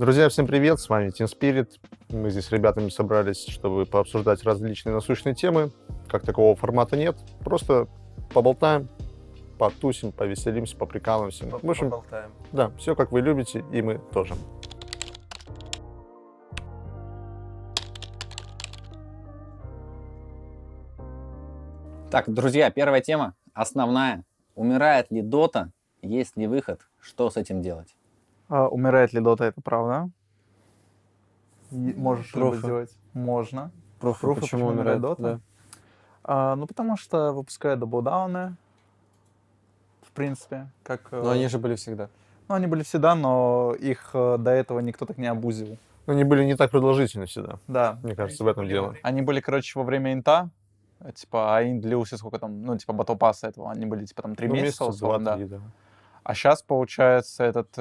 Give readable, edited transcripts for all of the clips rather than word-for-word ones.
Друзья, всем привет, с вами Team Spirit. Мы здесь с ребятами собрались, чтобы пообсуждать различные насущные темы. Как такового формата нет, просто поболтаем, потусим, повеселимся, поприкалываемся. В общем, Поболтаем. да, все как вы любите, и мы тоже. Так, друзья, первая тема, основная. Умирает ли Дота? Есть ли выход? Что с этим делать? Умирает ли Дота, это правда? Можешь что-нибудь Пруфы. сделать? Можно. Пруфы, почему умирает Дота? да. Ну, потому что выпускают даблдауны, в принципе. Как, Но они же были всегда. Ну, они были всегда, но их до этого никто так не абузил. Но они были не так продолжительны всегда. Да. Мне кажется, в этом дело. Они были, короче, во время инта, типа, а инт длился сколько там, ну, типа, батл пасса этого, они были, типа, там, 3 Ну, месяца, условно, да. 2-3, да. А сейчас, получается, этот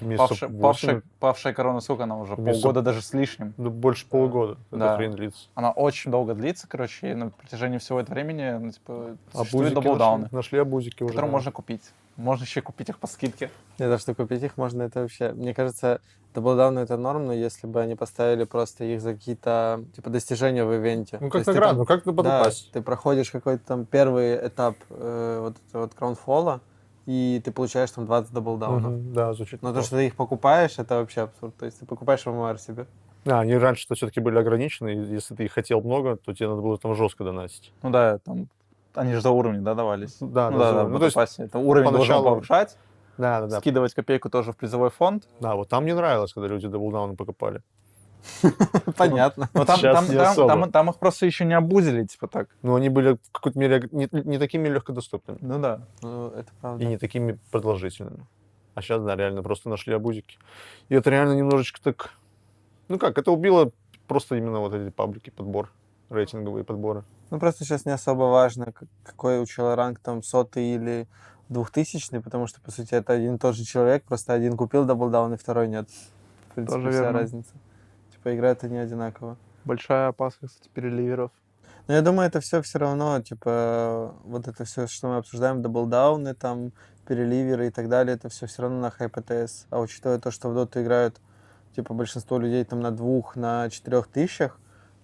Месяцев 8. павшая корона, сколько она уже? Месяцев- Полгода даже с лишним. Ну, больше полугода Да. эта хрень длится. Она очень долго длится, короче, и на протяжении всего этого времени, ну, типа, существуют Абузики даблдауны, нашли абузики уже. которые да. можно купить. Можно еще купить их по скидке. Не то, что купить их можно, это вообще... Мне кажется, даблдауны это норм, но если бы они поставили просто их за какие-то, типа, достижения в ивенте. Ну, То как есть ты награду, там- ну, как на Да, Батлпассе. ты проходишь какой-то там первый этап вот этого вот краунфола, и ты получаешь там 20 даблдаунов. Да, звучит. Но то, неплохо. что ты их покупаешь, это вообще абсурд. То есть ты покупаешь ММР себе. Да, они раньше-то все-таки были ограничены, и если ты их хотел много, то тебе надо было там жестко донатить. Ну да, там, они же за уровни, да, давались? Да, Ну да, да, за- да, ну, в то есть Батл-пассе. Это уровень должен поначалу- повышать, Да. скидывать копейку тоже в призовой фонд. Да, вот там мне нравилось, когда люди даблдауны покупали. Понятно. Но там, Сейчас не особо. там их просто еще не абузили, типа так. Но они были в какой-то мере не такими легкодоступными Ну да. Ну, это и правда. не такими продолжительными. А сейчас, да, реально просто нашли абузики. И это реально немножечко так... Ну как, это убило просто именно вот эти паблики, подбор, рейтинговые подборы. Ну, просто сейчас не особо важно, какой у человека ранг, там, 100-й или 2000-й, потому что, по сути, это один и тот же человек, просто один купил даблдаун, и второй нет. В принципе, Тоже вся верно. разница. Типа, играют они одинаково. Большая опасность, кстати, переливеров. Но я думаю, это все равно, типа, вот это все, что мы обсуждаем, даблдауны, там, переливеры и так далее, это все равно на хайп ПТС. А учитывая то, что в доту играют, типа, большинство людей там на 2, на 4 тысячах,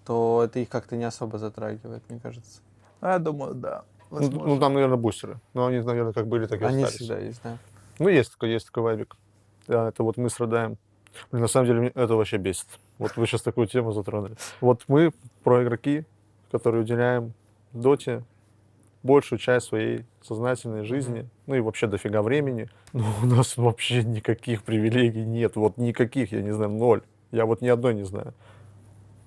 то это их как-то не особо затрагивает, мне кажется. Я думаю, да. Ну, там, наверное, бустеры. Но они, наверное, как были, так и Они остались. всегда есть, да. Ну, есть такой вайбик. Да, это вот мы страдаем. Блин, на самом деле, мне это вообще бесит. Вот вы сейчас такую тему затронули. Вот мы, проигроки, которые уделяем доте большую часть своей сознательной жизни, ну и вообще дофига времени, но у нас вообще никаких привилегий нет. Вот никаких, я не знаю, 0. Я вот ни одной не знаю.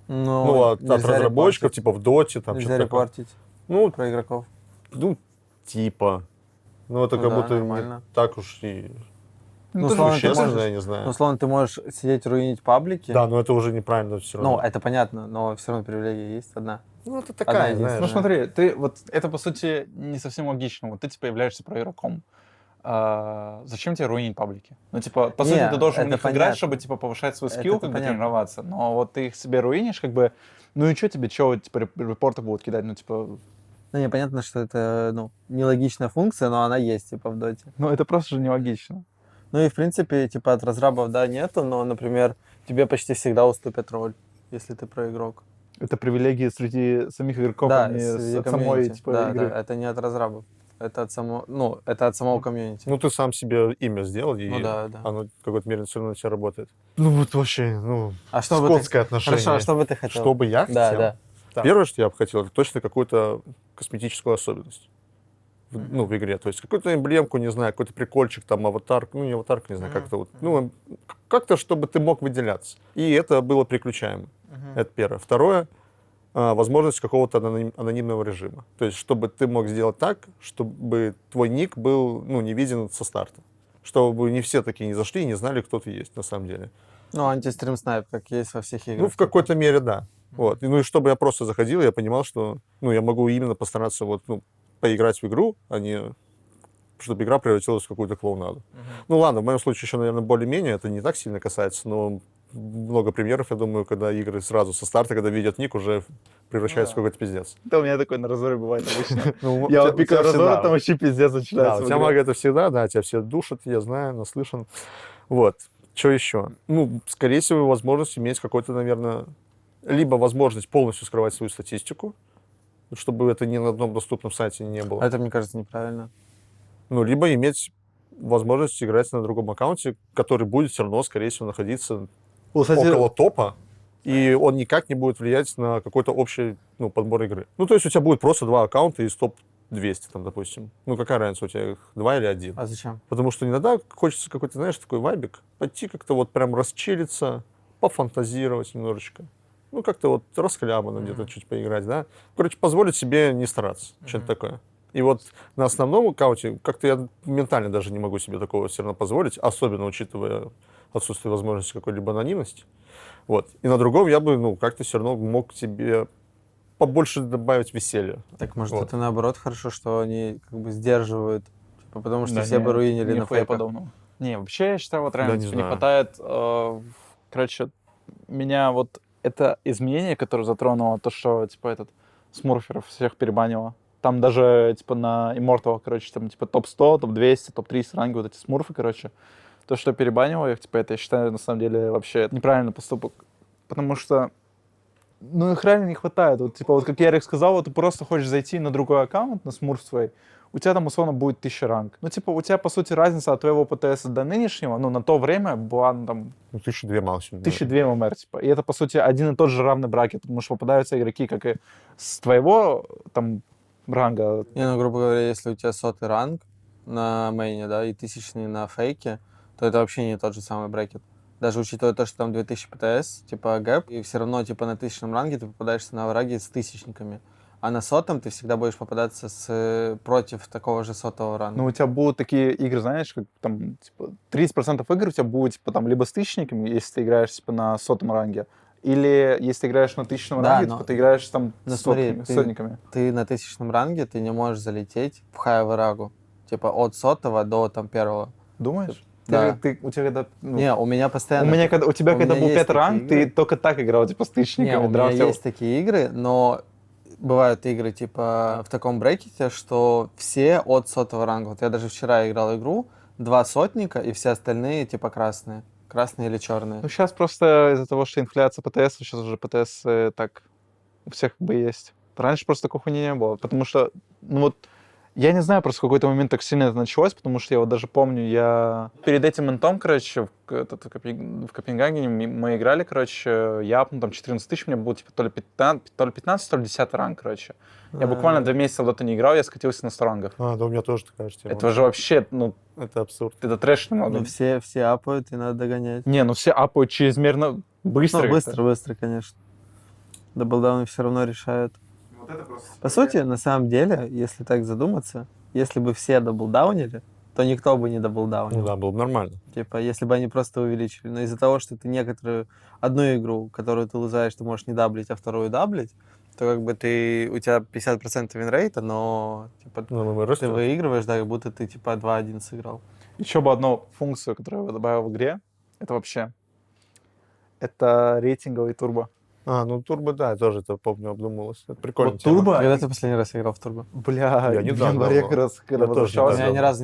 Ну, от нельзя разработчиков, репортить. типа в доте, там Нельзя что-то такое. репортить Ну, про игроков. ну, типа. Ну, это Ну как да, будто не нормально. так уж и Ну, тоже условно, ты существенно, можешь- я не знаю. Ну, условно, ты можешь сидеть руинить паблики. Да, но это уже неправильно все равно. Ну, это понятно, но все равно привилегия есть одна. Ну, это Одна такая, единственная. знаешь. Ну смотри, ты вот это по сути не совсем логично. Вот ты типа являешься проигроком. Зачем тебе руинить паблики? Ну типа по сути Не, ты должен в это них понятно. играть, чтобы типа повышать свой скилл, Это как бы понятно. тренироваться. Но вот ты их себе руинишь, как бы. Ну и что тебе, типа репорты будут кидать, ну типа. Ну, непонятно, что это, ну, нелогичная функция, но она есть, типа, в доте. Ну это просто же нелогично. Ну и, в принципе, типа, от разрабов, да, нету, но, например, тебе почти всегда уступят роль, если ты проигрок. Это привилегии среди самих игроков, Да, а не среди от самой комьюнити. типа Да, игры. да, это не от разрабов. Это от самого, ну, это от самого комьюнити. Ну, ты сам себе имя сделал, и Ну да, да. оно в какой-то мере все равно на тебя работает. Ну, вот вообще, ну, А что бы ты... скотское отношение. Хорошо, а что бы ты хотел? Что бы я Да, хотел? да. Да. Первое, что я бы хотел, это точно какую-то косметическую особенность. Ну, в игре. То есть какую-то эмблемку, не знаю, какой-то прикольчик, там, аватарку, ну, не аватарка, не знаю, как это вот. Ну, как-то, чтобы ты мог выделяться. И это было приключаемо. Это первое. Второе, возможность какого-то анонимного режима. То есть, чтобы ты мог сделать так, чтобы твой ник был, ну, не виден со старта. Чтобы не все такие не зашли и не знали, кто ты есть на самом деле. Ну, антистрим снайп, как есть во всех играх. Ну, в какой-то мере, да. Вот. И, ну, и чтобы я просто заходил, я понимал, что, ну, я могу именно постараться вот, ну, поиграть в игру, а не чтобы игра превратилась в какую-то клоунаду. Ну, ладно, в моем случае еще, наверное, более-менее, это не так сильно касается, но много примеров, я думаю, когда игры сразу со старта, когда видят ник, уже превращаются в какой-то пиздец. Это у меня такой на разоре бывает обычно. Ну, Я у вот тебя пикаю разора, всегда. там вообще пиздец Да, начинается. у в тебя игре. мага это всегда, да, тебя все душат, я знаю, наслышан. Вот. Что еще? Ну, скорее всего, возможность иметь какой-то, наверное, либо возможность полностью скрывать свою статистику, чтобы это ни на одном доступном сайте не было. А это, мне кажется, неправильно. Ну, либо иметь возможность играть на другом аккаунте, который будет все равно, скорее всего, находиться около топа, и он никак не будет влиять на какой-то общий, ну, подбор игры. Ну, то есть у тебя будет просто 2 аккаунта из топ-200, там, допустим. Ну, какая разница, у тебя их 2 или 1? А зачем? Потому что иногда хочется какой-то, знаешь, такой вайбик, пойти как-то вот прям расчилиться, пофантазировать немножечко. Ну, как-то вот расхлябанно где-то чуть поиграть, да. Короче, позволить себе не стараться, что-то такое. И вот на основном аккаунте как-то я ментально даже не могу себе такого все равно позволить, особенно учитывая отсутствие возможности какой-либо анонимности. Вот. И на другом я бы, ну, как-то все равно мог себе побольше добавить веселья. Так, может, Вот. это наоборот хорошо, что они как бы сдерживают, типа, потому что Да все не, бы руинили на нихуя фейках. подобного. Не, вообще, я считаю, вот Да, реально не типа, не знаю. хватает... короче, меня вот это изменение, которое затронуло, то, что, типа, этот смурферов всех перебанило. Там даже, типа, на Immortal, короче, там, типа, топ-100, топ-200, топ-3 ранги, вот эти смурфы, короче. То, что перебанило их, типа, это, я считаю, на самом деле, вообще неправильный поступок. Потому что, ну, их реально не хватает. Вот, типа, вот как Ярик сказал, вот ты просто хочешь зайти на другой аккаунт, на смурф свой, у тебя там, условно, будет 1000 ранг. Ну, типа, у тебя, по сути, разница от твоего ПТС до нынешнего, ну, на то время была, ну, там, Ну, 1002 максимум. 1002 ММР, типа. И это, по сути, один и тот же равный бракет, потому что попадаются игроки, как и с твоего, там, ранга. Не, ну, грубо говоря, если у тебя 100-й ранг на мейне, да, и 1000-й на фейке, то это вообще не тот же самый брекет. Даже учитывая то, что там 2000 ПТС, типа гэп, и все равно, типа, на 1000-м ранге ты попадаешься на враги с тысячниками. А на 100-м ты всегда будешь попадаться против такого же 100-го ранга. Ну, у тебя будут такие игры, знаешь, как там, типа, 30% игр у тебя будет, типа, там, либо с тысячниками, если ты играешь, типа, на 100-м ранге, или если ты играешь на 1000-м Да, ранге, но- типа, ты играешь там Ну, с смотри, сотками, с сотниками. ты на 1000-м ранге, ты не можешь залететь в хай рагу. Типа, от 100-го до, там, 1-го. Думаешь? Да. У тебя когда... ну, Не, у меня постоянно... у тебя у когда меня был есть 5 ранг, такие ты игры. только так играл, типа, с Не, тысячниками, у меня драфтил. есть такие игры, но бывают игры, типа, в таком брекете, что все от 100-го ранга. Вот я даже вчера играл игру, 2 сотника, и все остальные, типа, красные. Красные или черные. Ну, сейчас просто из-за того, что инфляция ПТС, сейчас уже ПТС так у всех как бы есть. Раньше просто такой хуйни не было, потому что, ну вот, я не знаю, просто в какой-то момент так сильно это началось, потому что я вот даже помню, я перед этим интом, короче, в Копенгагене мы играли, короче, я, ну, там, 14 тысяч, мне было, типа, то ли 15, то ли 10 ранг, короче. Я буквально 2 месяца в доту не играл, я скатился на 100 рангов. А, да, у меня тоже такая же тема. Это же вообще, ну, Это абсурд. это трэш немного. Ну, все апают, и надо догонять. Не, ну все апают чрезмерно быстро. Ну, быстро, конечно. Даблдауны все равно решают. По сути, на самом деле, если так задуматься, если бы все даблдаунили, то никто бы не даблдаунил. Ну да, было бы нормально. Типа, если бы они просто увеличили. Но из-за того, что ты некоторую одну игру, которую ты лузаешь, ты можешь не даблить, а вторую даблить, то как бы у тебя 50% винрейта, но типа, Ну, мы ты растем. выигрываешь, да, как будто ты типа 2-1 сыграл. Еще бы одну функцию, которую я добавил в игре, это вообще, это рейтинговый турбо. А, ну турбо, да, я тоже это помню, обдумывалось. Это прикольно. Вот турбо, Когда ты последний раз играл в турбо? бля, Я в недавно январе давно. как раз, когда Я тоже возвращался. Я недавно. ни разу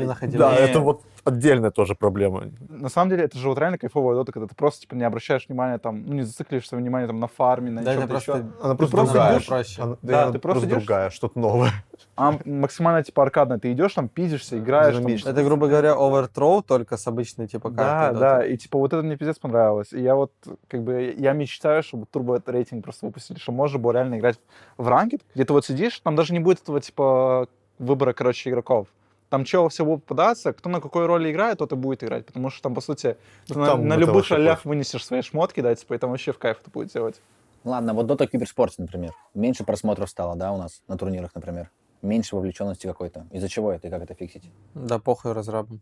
не находил. Да, Не. это вот отдельная тоже проблема. На самом деле, это же вот реально кайфовая дота, когда ты просто типа не обращаешь внимания там, ну не зацикливаешься внимание там на фарме, на Да, это чем-то просто... еще. Она Ты просто просто другая. идешь, проще. Да, она ты просто идешь. другая, что-то новое. А максимально типа аркадная, ты идешь там, пиздишься, играешь. Там, Динамично. Это, грубо говоря, overthrow, только с обычной типа да, картой. да, доты. и типа вот это мне пиздец понравилось. И я вот, как бы, я мечтаю, чтобы турбо рейтинг просто выпустили, чтобы можно было реально играть в ранкет, где ты вот сидишь, там даже не будет этого типа выбора, короче, игроков. Там чего все будут попадаться, кто на какой роли играет, тот и будет играть, потому что там, по сути, ты Ну, на, там на это любых вообще ролях пофиг. вынесешь свои шмотки, да, типа, и там вообще в кайф это будет делать. Ладно, вот Dota Киберспорте, например. Меньше просмотров стало, да, у нас на турнирах, например. Меньше вовлеченности какой-то. Из-за чего это и как это фиксить? Да похуй разрабам.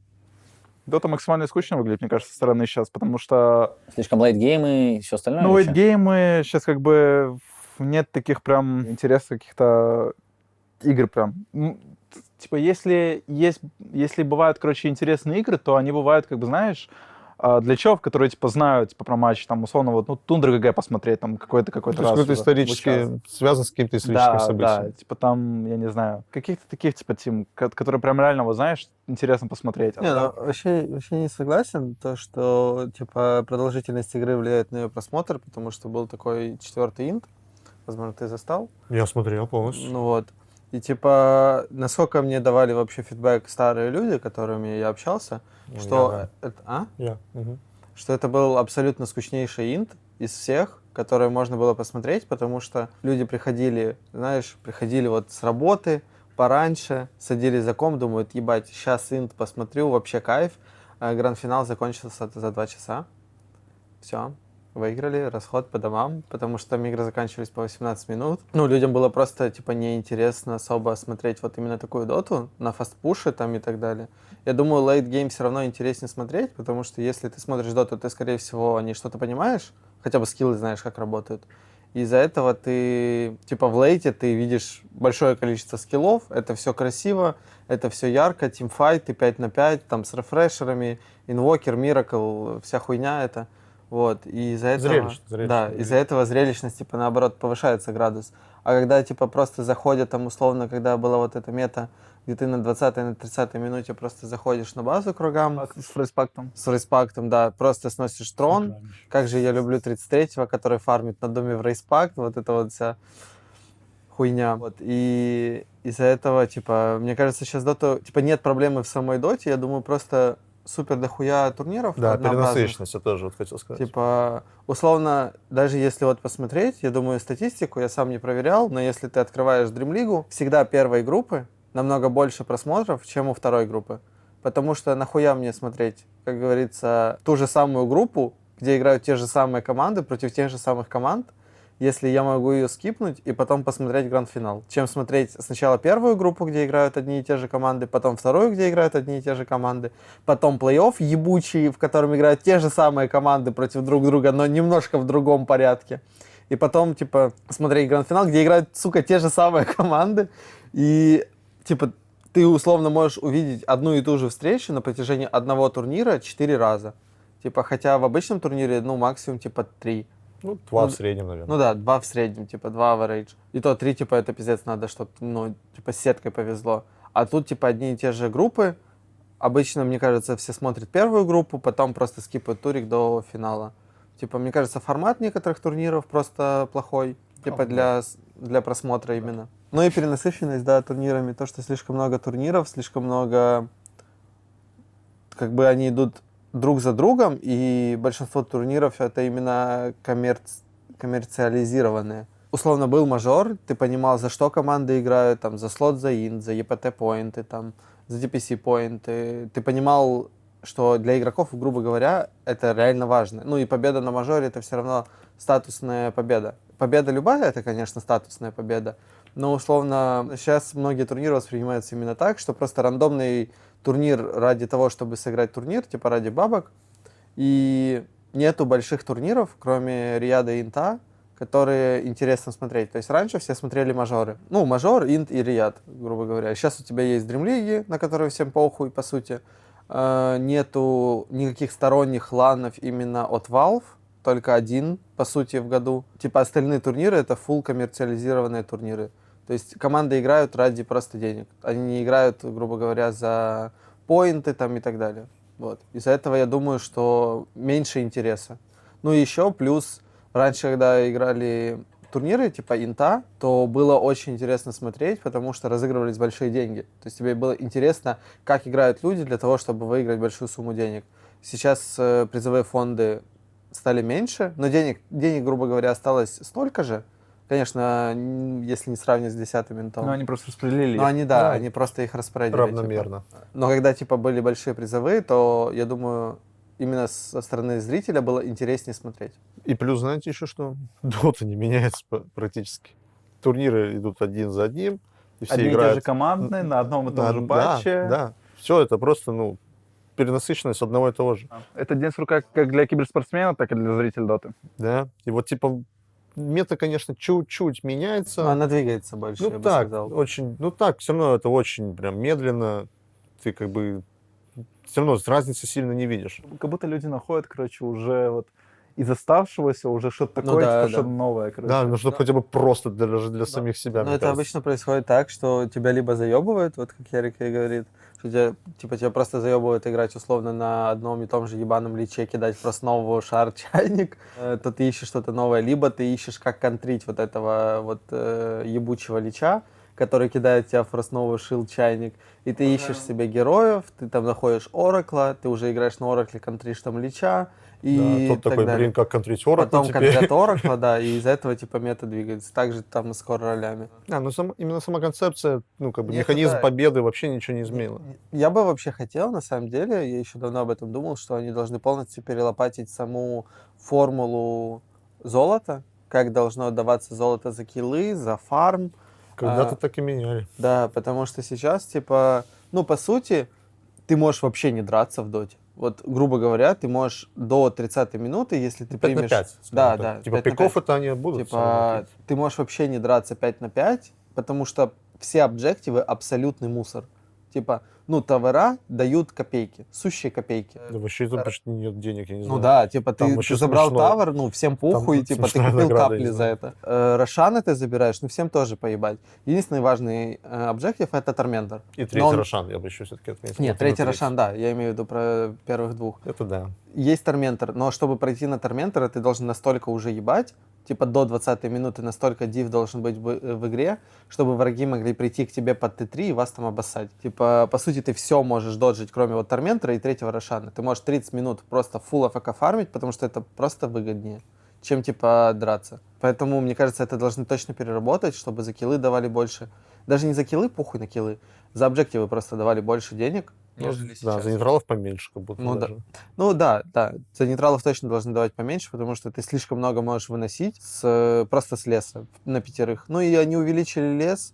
Дота максимально скучно выглядит, мне кажется, со стороны сейчас, потому что Слишком лейтгеймы и все остальное? ну, или чё? лейтгеймы сейчас как бы нет таких прям интересных каких-то игр прям. Типа, если бывают, короче, интересные игры, то они бывают, как бы, знаешь, для чуваков, которые, типа, знают, типа, про матч, там, условно, вот, ну, Тундра ГГ посмотреть, там, какой-то То есть раз. какой-то в час. исторический, связан с каким-то историческим Да, событием. да, типа, там, я не знаю, каких-то таких, типа, тим, которые прям реально, вот, знаешь, интересно посмотреть. Не, ну, вообще не согласен, то, что, типа, продолжительность игры влияет на ее просмотр, потому что был такой 4-й инт, возможно, ты застал. Я смотрел полностью. Ну вот. И, типа, насколько мне давали вообще фидбэк старые люди, с которыми я общался, Ну, что я, это, Я. Мгм. что это был абсолютно скучнейший инт из всех, которые можно было посмотреть, потому что люди приходили, знаешь, приходили вот с работы пораньше, садились за комп, думают, ебать, сейчас инт посмотрю, вообще кайф. А гранд-финал закончился за 2 часа. Все, выиграли, расход по домам, потому что там игры заканчивались по 18 минут. Ну, людям было просто, типа, неинтересно особо смотреть вот именно такую доту на фастпуше там и так далее. Я думаю, late game все равно интереснее смотреть, потому что если ты смотришь доту, ты, скорее всего, не что-то понимаешь, хотя бы скиллы знаешь, как работают. И из-за этого ты, типа, в лейте ты видишь большое количество скиллов, это все красиво, это все ярко, тимфайты 5 на 5, там с рефрешерами, инвокер, миракл, вся хуйня это. Вот, и из-за этого... Зрелищно, Да, из-за этого зрелищность, типа, наоборот, повышается градус. А когда, типа, просто заходят, там, условно, когда была вот эта мета, где ты на 20-й, на 30-й минуте просто заходишь на базу к кругам. С фрейспактом. С респактом, да, просто сносишь трон. Как же я люблю 33-го, который фармит на доме в рейспакт, вот это вот вся хуйня. Вот, и из-за этого, типа, мне кажется, сейчас дота, типа, нет проблемы в самой доте, я думаю, просто супер дохуя турниров Да, однообразных. перенасыщенность, я тоже вот хотел сказать. Типа, условно, даже если вот посмотреть, я думаю, статистику я сам не проверял, но если ты открываешь Dream League, всегда первой группы намного больше просмотров, чем у второй группы. Потому что нахуя мне смотреть, как говорится, ту же самую группу, где играют те же самые команды против тех же самых команд, если я могу ее скипнуть и потом посмотреть гранд-финал, чем смотреть сначала первую группу, где играют одни и те же команды, потом вторую, где играют одни и те же команды, потом плей-офф ебучий, в котором играют те же самые команды против друг друга, но немножко в другом порядке. И потом, типа, смотреть гранд-финал, где играют, сука, те же самые команды. И, типа, ты условно можешь увидеть одну и ту же встречу на протяжении одного турнира 4 раза. Типа, хотя в обычном турнире, ну, максимум, типа, 3. Ну, 2 Ну, в среднем, наверное. Ну да, 2 в среднем, типа 2 average. И то 3, типа, это пиздец надо, чтобы, ну, типа, с сеткой повезло. А тут, типа, одни и те же группы. Обычно, мне кажется, все смотрят первую группу, потом просто скипают турик до финала. Типа, мне кажется, формат некоторых турниров просто плохой. Типа, для просмотра именно. Ну и перенасыщенность, да, турнирами. То, что слишком много турниров, слишком много... Как бы они идут друг за другом, и большинство турниров это именно коммерциализированные. Условно был мажор, ты понимал, за что команды играют, там, за слот, за инт, за EPT-поинты, там, за DPC-поинты. Ты понимал, что для игроков, грубо говоря, это реально важно. Ну и победа на мажоре это все равно статусная победа. Победа любая, это, конечно, статусная победа. Но, условно, сейчас многие турниры воспринимаются именно так, что просто рандомный турнир ради того, чтобы сыграть турнир, типа ради бабок. И нету больших турниров, кроме Риада и Инта, которые интересно смотреть. То есть раньше все смотрели мажоры. Ну, мажор, Инт и Риад, грубо говоря. Сейчас у тебя есть Dream League, на которые всем похуй, по сути. Нету никаких сторонних ланов именно от Valve, только один, по сути, в году. Типа остальные турниры — это full коммерциализированные турниры. То есть команды играют ради просто денег. Они не играют, грубо говоря, за поинты там и так далее. Вот. Из-за этого я думаю, что меньше интереса. Ну и еще плюс, раньше, когда играли турниры типа Инта, то было очень интересно смотреть, потому что разыгрывались большие деньги. То есть тебе было интересно, как играют люди для того, чтобы выиграть большую сумму денег. Сейчас призовые фонды стали меньше, но денег, грубо говоря, осталось столько же. Конечно, если не сравнивать с 10-м интом. Ну, они просто распределили. Ну, они, да, они просто их распределили. Равномерно. Типа. Но когда, типа, были большие призовые, то, я думаю, именно со стороны зрителя было интереснее смотреть. И плюс, знаете, еще что? Дота не меняется практически. Турниры идут один за одним, и все Одни играют... и те же командные, на одном и том же патче. Да. Все это просто, ну, перенасыщенность одного и того же. Это день сурка как для киберспортсмена, так и для зрителя доты. Да. И вот, типа, мета, конечно, чуть-чуть меняется. Но она двигается больше, Ну я бы так, сказал. очень, ну так, все равно это очень прям медленно. Ты как бы все равно разницы сильно не видишь. Как будто люди находят, короче, уже вот из оставшегося уже что-то Ну такое, да, типа, да. что-то новое, короче. Да, ну чтобы хотя бы просто даже для самих себя, Но мне это кажется. обычно происходит так, что тебя либо заебывают, вот как Ярик и говорит, что тебя просто заебывают играть условно на одном и том же ебаном личе, кидать просто нового шар-чайник, то ты ищешь что-то новое, либо ты ищешь, как контрить вот этого вот ебучего лича, который кидает тебя в фростновый шил-чайник, и ты ищешь себе героев, ты там находишь Оракла, ты уже играешь на Оракле, контришь там лича, и Да, тот так такой, далее. блин, как контрить Оракл Потом теперь. контрят Оракла, да, и из-за этого типа мета двигается. Также там и с ролями. Ну именно сама концепция, ну как бы Нет, механизм да. победы вообще ничего не изменила. Я бы вообще хотел, на самом деле, я еще давно об этом думал, что они должны полностью перелопатить саму формулу золота, как должно даваться золото за киллы, за фарм. Когда-то так и меняли. Да, потому что сейчас, типа, ну, по сути, ты можешь вообще не драться в доте. Вот, грубо говоря, ты можешь до 30-й минуты, если ты 5 на примешь... 5. Да, да. Типа 5 на пиков 5. это они будут. Типа, ты можешь вообще не драться 5 на 5, потому что все объективы абсолютный мусор. Типа, ну, товара дают копейки, сущие копейки. Да вообще там почти нет денег, я не знаю. Ну да, типа Там ты вообще забрал смешно. тавер, ну всем похуй, Там типа ты смешная купил награда, я капли не за знаю. это. Рошаны ты забираешь, ну всем тоже поебать. Единственный важный объектив это Торментор. И Но третий он- Рошан, я бы еще все-таки отметил. Нет, Вот третий именно Рошан, да, я имею в виду про первых двух. Это да. Есть Торментор, но чтобы пройти на Торментора, ты должен настолько уже ебать, типа до 20-й минуты настолько див должен быть в игре, чтобы враги могли прийти к тебе под Т3 и вас там обоссать. Типа, по сути, ты все можешь доджить, кроме вот Торментора и третьего Рошана. Ты можешь 30 минут просто фулл АФК фармить, потому что это просто выгоднее, чем, типа, драться. Поэтому, мне кажется, это должны точно переработать, чтобы за киллы давали больше. Даже не за киллы, похуй на киллы, за объективы просто давали больше денег, нежели Да, сейчас. за нейтралов поменьше, как будто Ну да. даже. Ну да, да. За нейтралов точно должны давать поменьше, потому что ты слишком много можешь выносить просто с леса на 5. Ну и они увеличили лес,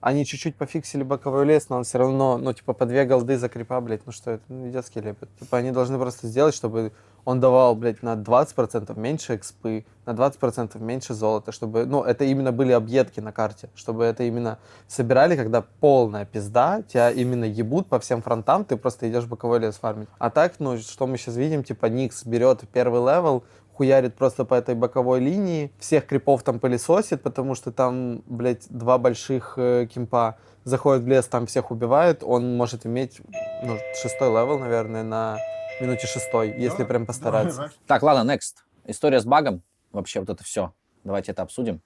они чуть-чуть пофиксили боковой лес, но он все равно, ну типа по 2 голды за крипа, блядь, ну что это, ну детский лепет. Типа они должны просто сделать, чтобы он давал, блядь, на 20% меньше экспы, на 20% меньше золота, чтобы, ну, это именно были объедки на карте, чтобы это именно собирали, когда полная пизда, тебя именно ебут по всем фронтам, ты просто идешь в боковой лес фармить. А так, ну, что мы сейчас видим, типа, Никс берет первый левел, хуярит просто по этой боковой линии, всех крипов там пылесосит, потому что там, блядь, 2 больших кемпа заходят в лес, там всех убивают, он может иметь, ну, 6-й левел, наверное, на минуте 6-й, если прям постараться. Так, ладно, next. История с багом. Вообще вот это все. Давайте это обсудим.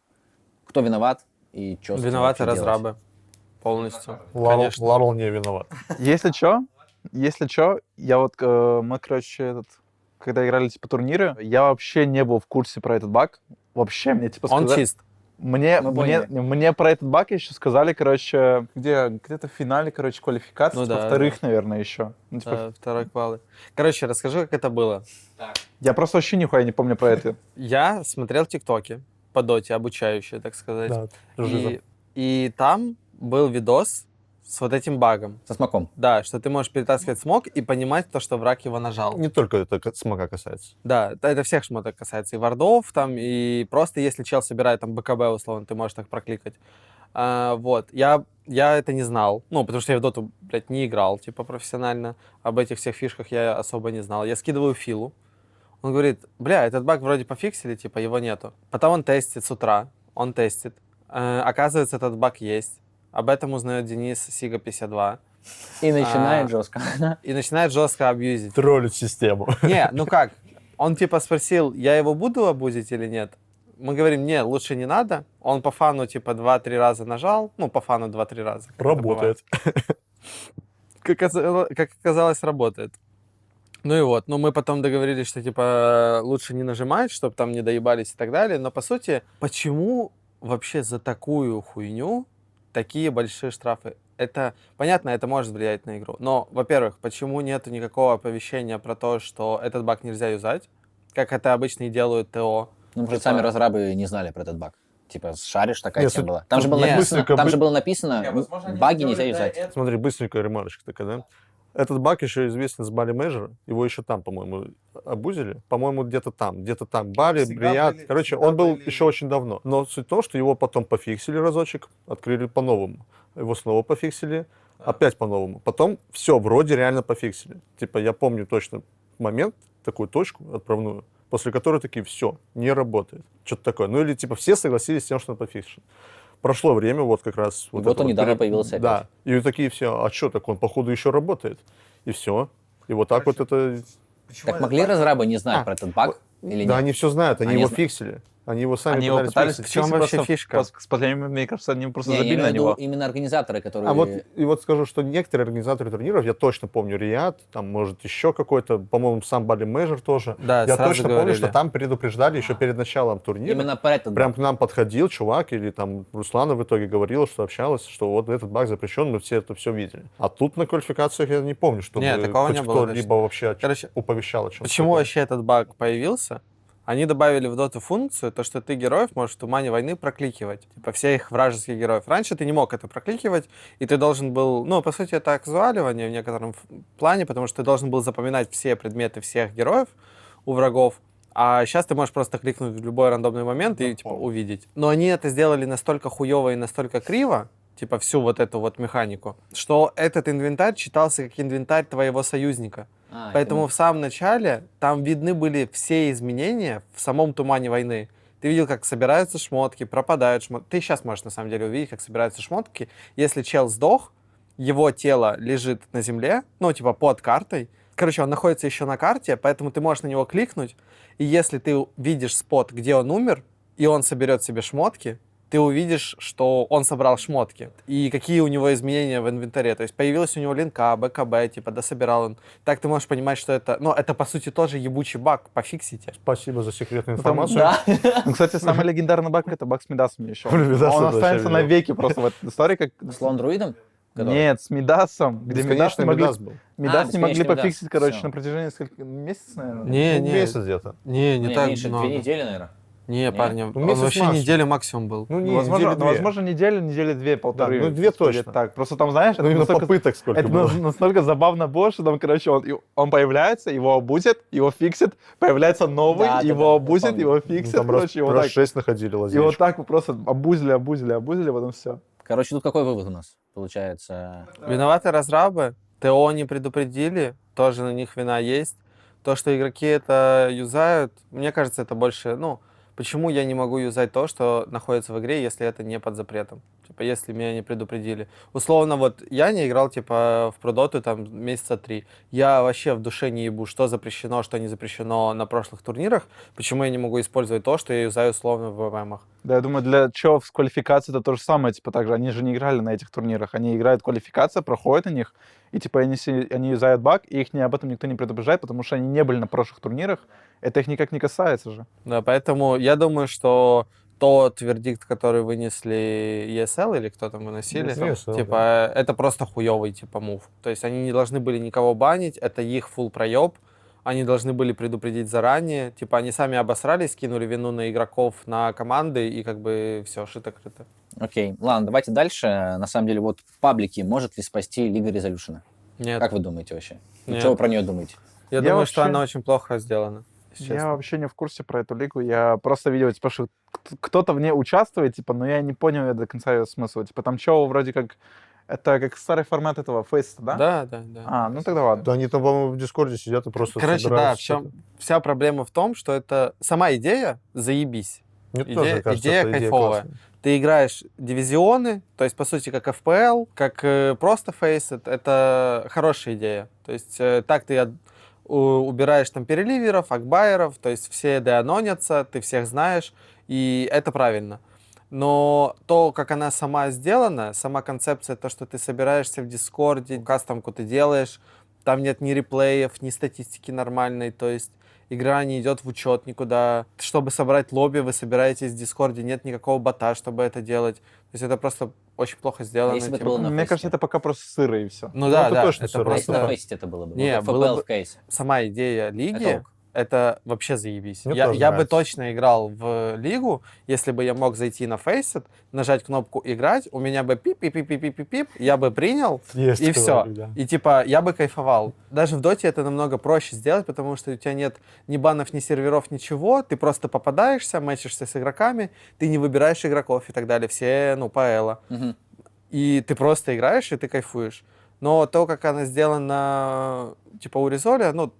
Кто виноват и что с этим Виноваты вообще делать? разрабы. Полностью. Ларл, Конечно. Ларл не виноват. Если чё, я вот, мы, короче, когда играли, типа, турниры, я вообще не был в курсе про этот баг. Вообще, мне, типа, Он сказали... чист. Мне поняли. про этот баг еще сказали, короче, где-то в финале, короче, квалификации, Ну типа, да, вторых, наверное, еще. Ну, типа, Второй квалы. Короче, расскажу, как это было. я просто вообще нихуя не помню про это. Я смотрел тиктоки по доте, обучающие, так сказать. Да, жиза. И там был видос с вот этим багом. Со смоком. Да, что ты можешь перетаскивать смог и понимать то, что враг его нажал. Не только это смока касается. Да, это всех шмоток касается. И вардов там, и просто если чел собирает там БКБ, условно, ты можешь так прокликать. Вот. Я это не знал. Ну, потому что я в доту, блядь, не играл, типа, профессионально. Об этих всех фишках я особо не знал. Я скидываю Филу. Он говорит, бля, этот баг вроде пофиксили, типа, его нету. Потом он тестит с утра. Он тестит. Оказывается, этот баг есть. Об этом узнает Денис Сига 52. И начинает жестко. И начинает жестко абьюзить. Троллит систему. Не, ну как? Он типа спросил, я его буду абузить или нет? Мы говорим, не, лучше не надо. Он по фану типа 2-3 раза нажал. Ну, по фану 2-3 раза. как это Работает. бывает. Как оказалось, работает. Ну и вот, ну мы потом договорились, что типа лучше не нажимать, чтобы там не доебались и так далее. Но по сути, почему вообще за такую хуйню такие большие штрафы? Это, понятно, это может влиять на игру. Но, во-первых, почему нету никакого оповещения про то, что этот баг нельзя юзать, как это обычно и делают ТО? Ну, может, Типа- сами разрабы не знали про этот баг. Типа, шаришь, такая Нет, тема суть- была. Там же было не, написано, быстренько там бы- же было написано, баги нельзя юзать. Смотри, быстренькая ремарочка такая, да? Этот баг еще известен с Бали Мэджора. Его еще там, по-моему, абузили. По-моему, где-то там. Бали, Брият. Короче, он был еще очень давно. Но суть в том, что его потом пофиксили разочек, открыли по-новому. Его снова пофиксили. Опять по-новому. Потом все, вроде реально пофиксили. Типа, я помню точно момент, такую точку отправную, после которой такие, все, не работает. Что-то такое. Ну или типа все согласились с тем, что это пофиксили. Прошло время, вот как раз... Вот это он недавно пере- появился Да. опять. И такие все, а что так, он походу еще работает. И все. И вот так вот это... Так могли разрабы не знать про этот баг или Да, нет? они все знают, они Они его зна- фиксили. Они его сами Они его пытались фиксить. В чем фиксить, вообще просто фишка? С последними, мне кажется, они просто Не, я забили имею на в виду него. именно организаторы, которые... А вот, и вот скажу, что некоторые организаторы турниров, я точно помню, Риад, там, может, еще какой-то, по-моему, сам Bali Major тоже. Да, я сразу точно помню, говорили. что там предупреждали еще перед началом турнира. Именно про этот Прям баг. к нам подходил чувак, или там Руслана в итоге говорила, что общалась, что вот этот баг запрещен, мы все это все видели. А тут на квалификациях я не помню, чтобы Нет, такого хоть не было, кто-либо точно. вообще Короче, уповещал о чем-то. Почему таком. вообще этот баг появился? Они добавили в доту функцию, то, что ты героев можешь в тумане войны прокликивать. Типа всех вражеских героев. Раньше ты не мог это прокликивать, и ты должен был... Ну, по сути, это акзуаливание в некотором плане, потому что ты должен был запоминать все предметы всех героев у врагов. А сейчас ты можешь просто кликнуть в любой рандомный момент и, типа, увидеть. Но они это сделали настолько хуево и настолько криво, типа, всю вот эту вот механику, что этот инвентарь читался как инвентарь твоего союзника. А, Поэтому в самом начале там видны были все изменения в самом тумане войны. Ты видел, как собираются шмотки, пропадают шмотки. Ты сейчас можешь, на самом деле, увидеть, как собираются шмотки. Если чел сдох, его тело лежит на земле, ну, типа, под картой. Короче, он находится еще на карте, поэтому ты можешь на него кликнуть. И если ты видишь спот, где он умер, и он соберет себе шмотки, ты увидишь, что он собрал шмотки и какие у него изменения в инвентаре. То есть появилась у него линка, БКБ, типа, дособирал он. Так ты можешь понимать, что это... Ну, это, по сути, тоже ебучий баг, пофиксите. Спасибо за секретную там- информацию. Да. Ну, кстати, самый легендарный баг — это баг с Мидасом еще. Блин, Мидаса Он вообще останется видел. навеки просто в этой истории, как... С лондруидом? Который- Нет, с Мидасом, где Мидас Бесконечный не могли... Мидас был. Мидас не могли бесконечный Мидас. пофиксить, короче, Всё. на протяжении нескольких месяцев, наверное. Не, Ну, месяц где-то. не Не, так меньше, много. 2 недели, наверное. Не, парни, Ну, он месяц вообще максимум. неделю максимум был. Ну, не, возможно, недели две. возможно, неделю, недели две, полторы. Да, ну, две где-то точно. Так, просто там, знаешь, Ну, это именно настолько, попыток сколько это было. настолько забавно было, что там, короче, он появляется, его обузят, его фиксит, появляется новый, Да, да, его да, обузят, помню. его Ну, фиксит, там раз, короче, его раз так, 6 находили и вот лазейку. так вы просто обузили, потом все. Короче, тут какой вывод у нас получается? Виноваты разрабы, ТО не предупредили, тоже на них вина есть. То, что игроки это юзают, мне кажется, это больше, ну, почему я не могу юзать то, что находится в игре, если это не под запретом? Типа, если меня не предупредили. Условно, вот я не играл, типа, в Продоту там месяца 3. Я вообще в душе не ебу, что запрещено, что не запрещено на прошлых турнирах. Почему я не могу использовать то, что я юзаю условно в ВМах? Да, я думаю, для чего в квалификации это то же самое, типа, так же, они же не играли на этих турнирах, они играют квалификация, проходят на них, и, типа, они юзают баг, и их об этом никто не предупреждает, потому что они не были на прошлых турнирах, это их никак не касается же. Да, поэтому я думаю, что тот вердикт, который вынесли ESL или кто там выносили, ESL, типа, это просто хуёвый, типа, мув. То есть они не должны были никого банить, это их фулл проеб, они должны были предупредить заранее, типа, они сами обосрались, скинули вину на игроков, на команды, и как бы все, шито-крыто. Окей, ладно, давайте дальше. На самом деле, вот в паблике может ли спасти Лига Резолюшена? Нет, Как вы думаете вообще? Нет. Что вы про нее думаете? я Я думаю, что вообще- она очень плохо сделана, если Я честно. вообще не в курсе про эту лигу, я просто видел, типа, что кто-то в ней участвует, типа, но я не понял до конца ее смысла. Типа, там чё, вроде как, это как старый формат этого фейса, да? Да. А, ну тогда ладно. Да они там, по-моему, в Дискорде сидят и просто Короче, да, собираются вся, что-то. вся проблема в том, что это сама идея заебись. Мне Идея- тоже кажется, идея что кайфовая. классная. Ты играешь дивизионы, то есть, по сути, как FPL, как просто Faceit, это хорошая идея. То есть, так ты убираешь там переливеров, акбайеров, то есть все деанонятся, ты всех знаешь, и это правильно. Но то, как она сама сделана, сама концепция, то, что ты собираешься в Дискорде, кастомку ты делаешь, там нет ни реплеев, ни статистики нормальной, то есть игра не идет в учет никуда. Чтобы собрать лобби, вы собираетесь в Дискорде, нет никакого бота, чтобы это делать. То есть это просто очень плохо сделано. если бы это типа. было на Мне фейсе? кажется, это пока просто сыро и все. Ну да, это да, точно это всё равно. А если на просто фейсе это было бы? Не, Вот было FPL бы- в кейсе. сама идея лиги, Это ок. это вообще заебись. Мне Я тоже бы нравится. точно играл в лигу, если бы я мог зайти на Faceit, нажать кнопку «Играть», у меня бы пип-пип-пип-пип-пип, я бы принял, Есть и такое, все. да. И типа я бы кайфовал. Даже в доте это намного проще сделать, потому что у тебя нет ни банов, ни серверов, ничего. Ты просто попадаешься, мэчишься с игроками, ты не выбираешь игроков и так далее. Все, ну, по эло. Мгм. и ты просто играешь, и ты кайфуешь. Но то, как она сделана, типа, у Резоля, ну,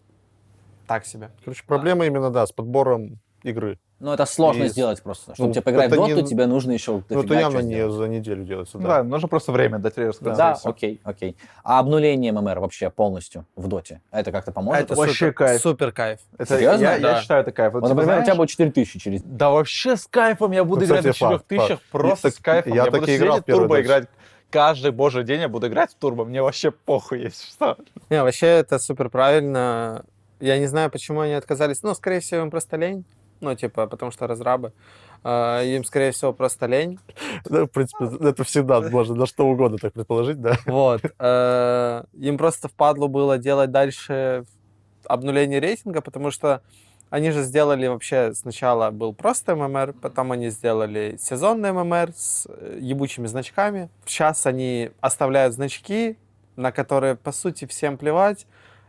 так себе. Короче, проблема именно, да, с подбором игры. Ну, это сложно И- сделать просто. Чтобы ну, тебе поиграть в это не- доту, тебе нужно еще Ну, это дофига явно чего не сделать. за неделю делается, Да, да. нужно просто время дать рассказать. Да, и всё. окей, окей. А обнуление ММР вообще полностью в доте, это как-то поможет? Это вообще супер, кайф. супер кайф. Это, Серьезно? Я Да. считаю, это кайф. Вот, Вот, типа, например, у тебя знаешь, будет 4000 через... Да вообще с кайфом я буду Ну, играть кстати, на факт, 4000, факт. просто Я с кайфом. я буду так и играл сидеть в первый турбо матч. играть. Каждый божий день я буду играть в турбо, мне вообще похуй есть что. Не, вообще это супер правильно. Я не знаю, почему они отказались. Ну, скорее всего, им просто лень. Ну, типа, потому что разрабы. Им, скорее всего, просто лень. Да, в принципе, это всегда можно на что угодно так предположить, да. Вот. Им просто впадлу было делать дальше обнуление рейтинга, потому что они же сделали вообще сначала был просто ММР, потом они сделали сезонный ММР с ебучими значками. Сейчас они оставляют значки, на которые, по сути, всем плевать,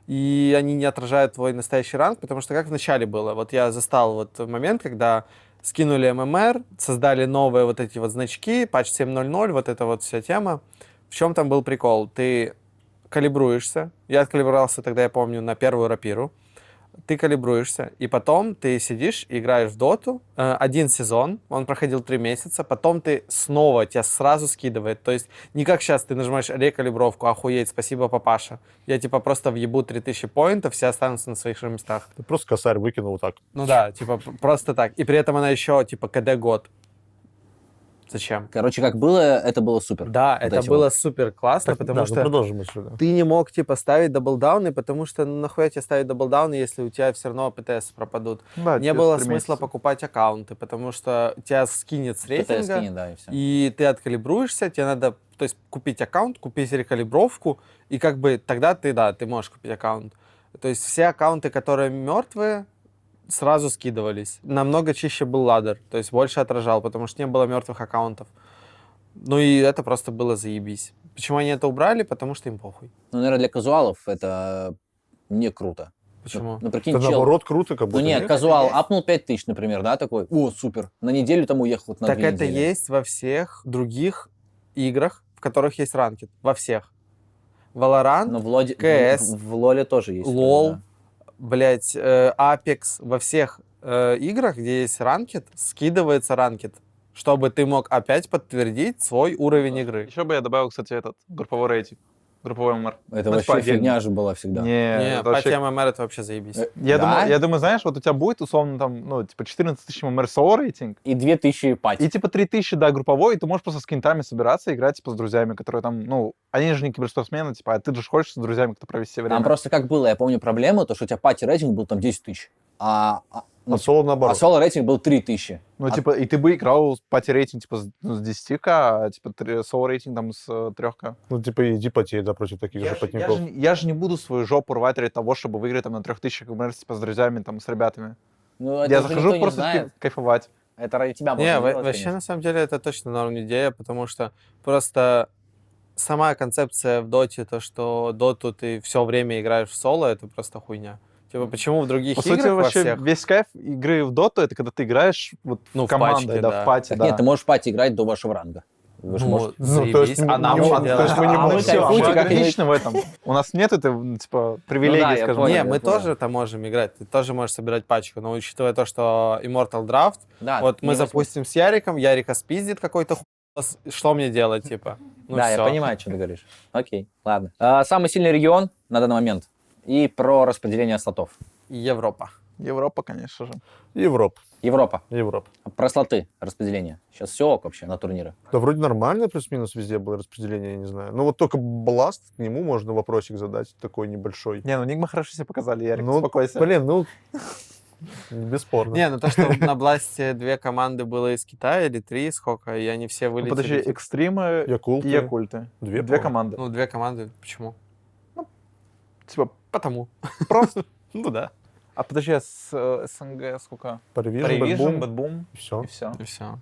и они не отражают твой настоящий ранг, потому что как в начале было. Вот я застал вот момент, когда скинули ММР, создали новые вот эти вот значки, патч 7.0.0, вот эта вот вся тема. В чем там был прикол? Ты калибруешься. Я откалибровался тогда, я помню, на первую рапиру. Ты калибруешься, и потом ты сидишь, играешь в доту. Один сезон, он проходил 3 месяца, потом ты снова, тебя сразу скидывает. То есть не как сейчас, ты нажимаешь рекалибровку, охуеть, спасибо, папаша. Я типа просто въебу 3000 поинтов, все останутся на своих же местах. Ты просто косарь выкинул вот так. Ну да, типа просто так. И при этом она еще типа КД год. Зачем? Короче, как было, это было супер. Да, Вот это эти было вот. супер классно, Так, потому да, ну что продолжим еще, да. ты не мог, типа, ставить даблдауны, потому что ну, нахуя тебе ставить даблдауны, если у тебя все равно ПТС пропадут. Да, Не тебе было 3 смысла месяца. покупать аккаунты, потому что тебя скинет с ПТС рейтинга, скинет, да, и все. и ты откалибруешься, тебе надо, то есть, купить аккаунт, купить рекалибровку, и как бы тогда ты, да, ты можешь купить аккаунт. То есть все аккаунты, которые мертвые, сразу скидывались. Намного чище был ладдер, то есть больше отражал, потому что не было мертвых аккаунтов. Ну и это просто было заебись. Почему они это убрали? Потому что им похуй. Ну, наверное, для казуалов это не круто. Почему? Ну, прикинь, Это чел... наоборот круто, как Ну будто. нет, нет? казуал есть. апнул 5000, например, да, такой, о, супер, на неделю там уехал, вот на Так 2 это недели. есть во всех других играх, в которых есть ранкет. Во всех. Valorant, Но в Лоде, CS, в Лоле тоже есть. LOL, да. блять, Apex. Во всех играх, где есть ранкет, скидывается ранкет, чтобы ты мог опять подтвердить свой уровень игры. Еще бы я добавил, кстати, этот групповой рейтинг, групповой ММР. Это Ну, вообще типа отдельно. фигня же была всегда. Не, Не, это по вообще... теме ММР это вообще заебись. Я, Да? думаю, знаешь, вот у тебя будет, условно, там, ну, типа 14 тысяч ММР соло рейтинг, И 2000 пати. и типа 3000, да, групповой, и ты можешь просто с кентами собираться и играть, типа, с друзьями, которые там, ну, они же не киберспортсмены, типа, а ты же хочешь с друзьями как-то провести время. Там просто как было, я помню проблему, то, что у тебя пати рейтинг был там 10 тысяч, ну, А соло а наоборот. соло рейтинг был 3000. Ну, типа, и ты бы играл с пати-рейтинг, типа, с 10к, а, типа, соло-рейтинг там с 3к. Ну, типа, иди потей, да, против таких же потников. Я же не буду свою жопу рвать ради того, чтобы выиграть там на 3000 ММР, типа, с друзьями, там, с ребятами. Ну, это Я уже захожу никто не просто знает. кайфовать. Это ради тебя можно Не, делать, вообще, конечно. на самом деле, это точно норм идея, потому что просто сама концепция в доте, то, что доту ты все время играешь в соло, это просто хуйня. Типа, почему в других По играх сути, во вообще всех... весь кайф игры в доту — это когда ты играешь вот Ну, в в командой, пачке, да, да. в пати, Так да. нет, ты можешь в пати играть до вашего ранга. Вы же Ну, можете. Ну, то есть заебись. мы А нам не что можем, то есть делать? мы не А мы можем. Всё, кайфуйте, мы как отлично в этом. У нас нет этой, типа, привилегии, да, я скажем понял. Не, так. мы я понял. тоже там можем играть, ты тоже можешь собирать пачку, но учитывая то, что Immortal Draft, Да, вот мы не возьму. запустим с Яриком, Ярика спиздит какой-то хуй, что мне делать, типа? Ну, Да, я всё. понимаю, что ты говоришь. Окей, ладно. Самый сильный регион на данный момент и про распределение слотов. Европа. Европа, конечно же. Европа. Европа. Европа. Про слоты распределение. Сейчас все ок вообще на турниры. Да вроде нормально, плюс-минус везде было распределение, я не знаю. Ну вот только Blast, к нему можно вопросик задать, такой небольшой. Не, ну Нигма хорошо себя показали, Ярик, Ну, успокойся. Блин, ну, бесспорно. Не, ну то, что на Бласте 2 команды было из Китая, или 3, сколько, и они все Ну, вылетели. подожди, типа. Экстримы Якулты. и Якульты. Две, Две по-моему. команды. Ну, 2 команды, почему? Типа, Потому. просто... Ну да. А подожди, а с СНГ сколько? Паревижн, Паревижн, Бэтбум, Бэтбум, все. и все. И все.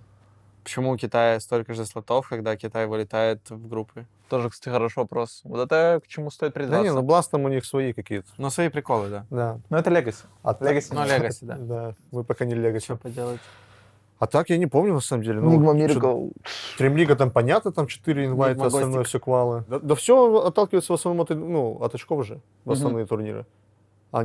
Почему у Китая столько же слотов, когда Китай вылетает в группы? Тоже, кстати, хороший вопрос. Вот это к чему стоит Да не, придраться. ну Blast там у них свои какие-то. Ну, свои приколы, да. Да. Ну, это Legacy. А Legacy. Ну, Legacy, да. Да, мы пока не Legacy. Что поделать? А так я не помню, на самом деле. Enigma чё- Miracle. Стримлига там понятно, там 4 инвайта, Enigma остальное Gothic. все квалы. Да, все отталкивается в основном от очков же, в Мгм. основные турниры. А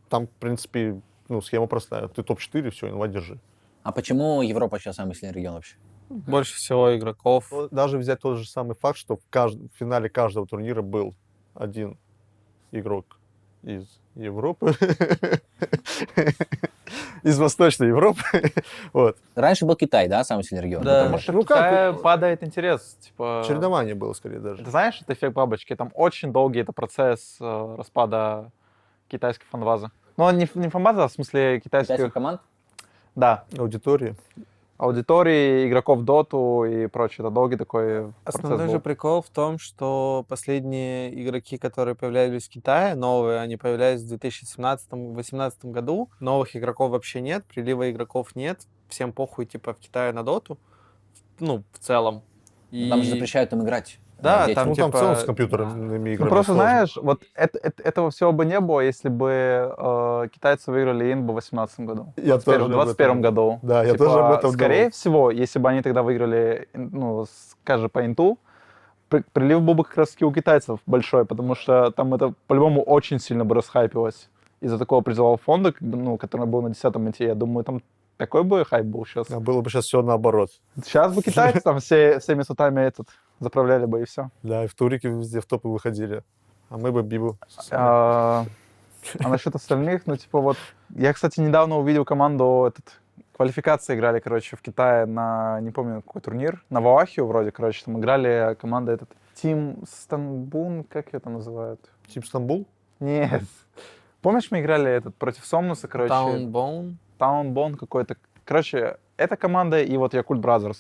там, в принципе, схема простая. Ты топ-4, все, инвайт держи. А почему Европа сейчас самый сильный регион вообще? Больше всего игроков. Даже взять тот же самый факт, что в финале каждого турнира был один игрок из Европы, из Восточной Европы. Вот. Раньше был Китай, да, самый сильный регион? Да. Потому что Ну в как, Китае падает интерес. Типа, Чередование было скорее даже. ты знаешь, это эффект бабочки. Там очень долгий это процесс распада китайской фанбазы. Ну, не фанбаза, а в смысле Китайских китайских... команд? Да, Аудитории. аудитории, игроков доту и прочее. Это долгий такой Основной процесс же был. прикол в том, что последние игроки, которые появлялись в Китае, новые, они появлялись в 2017-2018 году. Новых игроков вообще нет, прилива игроков нет. Всем похуй, типа, в Китае на доту. Ну, в целом. И... Там же запрещают им играть. Да, детям. там, Там в типа, целом с компьютерными играми Ну, просто, сложно. знаешь, вот этого всего бы не было, если бы китайцы выиграли инбу в 2018 году. Я тоже об В 2021 этом- году. Да, я тоже об этом Скорее думал. всего, если бы они тогда выиграли, ну, скажем, по инту, прилив был бы как раз у китайцев большой, потому что там это по-любому очень сильно бы расхайпилось из-за такого призового фонда, ну, который был на 10-м инте. Я думаю, там такой бы хайп был сейчас. А было бы сейчас все наоборот. Сейчас бы китайцы там всеми сутами заправляли бы и все. Да, и в турике везде в топы выходили. А мы бы Бибу. А насчет остальных, ну, типа, вот... Я, кстати, недавно увидел команду, квалификации играли, короче, в Китае на, не помню, какой турнир, на Валахию вроде, короче, там играли команда Тим Станбун, как ее там называют? Тим Стамбул? Нет. Помнишь, мы играли против Сомнуса, короче? Таунбоун. Таунбон какой-то. Короче, эта команда и вот Yakult Brothers.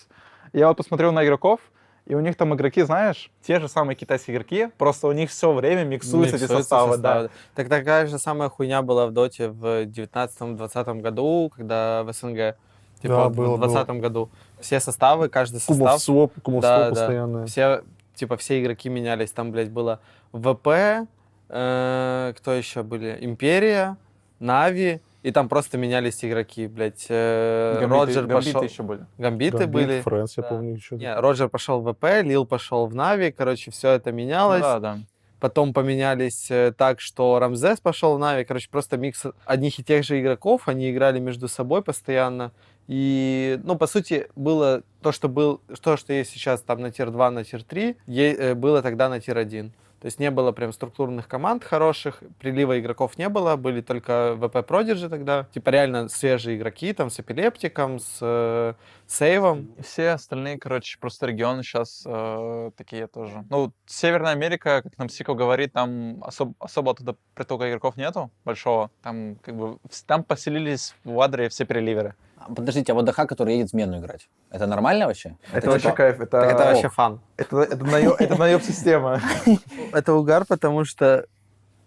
Я вот посмотрел на игроков, и у них там игроки, знаешь, те же самые китайские игроки, просто у них все время миксуются эти составы, да. Так такая же самая хуйня была в Доте в 19-20 году, когда в СНГ, типа Да, в было, 2020 году. Все составы, каждый состав, Кумовсвоп Да, да. постоянно. все игроки менялись. Там, блядь, было ВП, кто еще были? Империя, Нави, и там просто менялись игроки, блядь. Роджер Гамбиты пошел... еще были. Гамбиты были. Фрэнс, я Да. помню, еще. Не, Роджер пошел в ВП, Лил пошел в Нави, короче, все это менялось. Да, да. Потом поменялись так, что Рамзес пошел в Нави. Короче, просто микс одних и тех же игроков. Они играли между собой постоянно. И, ну, по сути, было то, что есть сейчас там на тир-2, на тир-3, было тогда на тир-1. То есть не было прям структурных команд хороших, прилива игроков не было, были только ВП Продиджи тогда. Типа реально свежие игроки, там с Эпилептиком, с Сейвом. И все остальные, короче, просто регионы сейчас такие тоже. Ну, Северная Америка, как нам Сико говорит, там особо оттуда притока игроков нету большого. Там как бы там поселились в Адре все переливеры. Подождите, а вот ДХ, который едет смену играть, это нормально вообще? Это вообще кайф. Так это вообще фан. Это наеб система. Это угар, потому что